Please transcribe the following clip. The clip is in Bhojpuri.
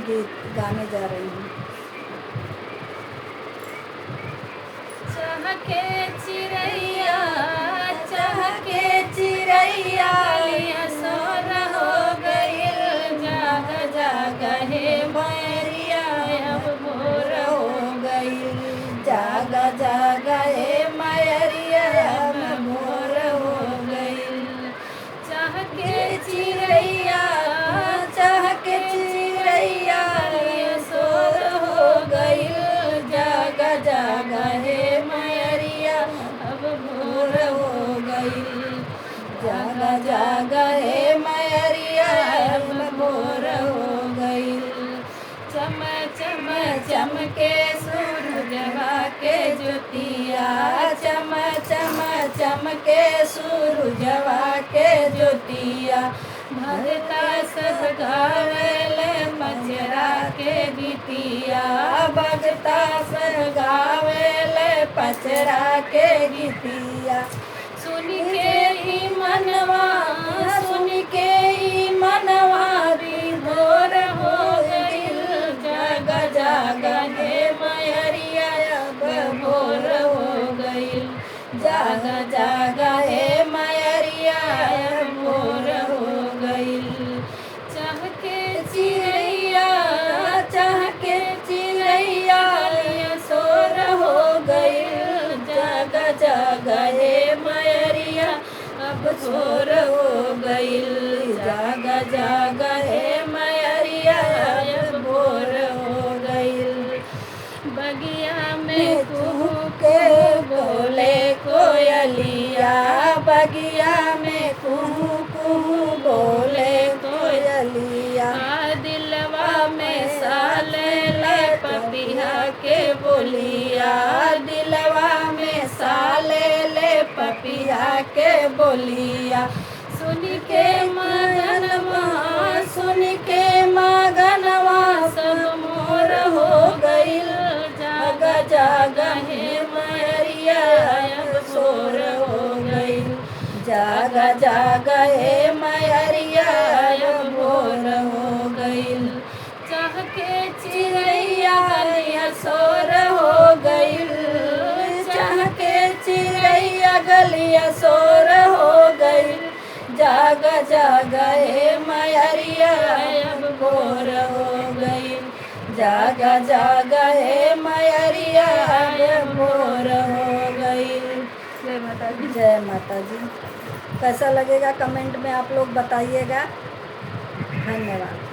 गीत गाने जा रही हूँ। चहके चिड़ैया चहके चिड़ैया लिया सोर हो गइल, जाग जाग हे मैरिया अब भोर हो गई, जाग जाग हे मैरिया अब भोर हो गई। चहके चिड़ैया चहके चिड़ैया लिया सोर हो गइल, जाग जाग हे मैरिया अब भोर भोर हो गई, जाग जाग हे मैरिया अब भोर हो गई। चम चम चमके सूरजवा के ज्योतिया, चम चम चमके सूरजवा के ज्योतिया। भगता सब गावेले मचरा के गीतिया, भगता सब गावेले पचरा के गीतिया। सुन के ही मनवा सुन के ही मनवा भोर हो गइल, जाग जाग हे मैरिया अब भोर हो गइल, जाग जाग हे मैरिया अब भोर हो गइल। चहके चिड़ैया चहके चिड़ैया सोर हो गइल, जाग जाग हे मैरिया अब भोर हो गइल, जाग जाग हे मैरिया अब भोर हो गइल। बगिया में कुहू के बोले कोयलिया, बगिया में कुहू कुहू बोले कोयलिया। दिलवा में साले ले पपिया के बोलिया, दिलवा में साले ले पपिया के बोलिया। सुन के मगनवा सुन के मगनवा सब मोर हो गइल, जाग जाग हे मैरिया अब सोर हो गइल, जाग जाग हे मैरिया अब भोर हो गइल। चहके चिड़ैया गलिया सोर हो गइल, चहके चिड़ैया गलिया सोर हो गइल, जाग जाग हे मैरिया अब भोर हो गइल, जाग जाग हे मैरिया अब भोर हो गइल। जय माता दी। जय माता जी। कैसा लगेगा कमेंट में आप लोग बताइएगा। धन्यवाद।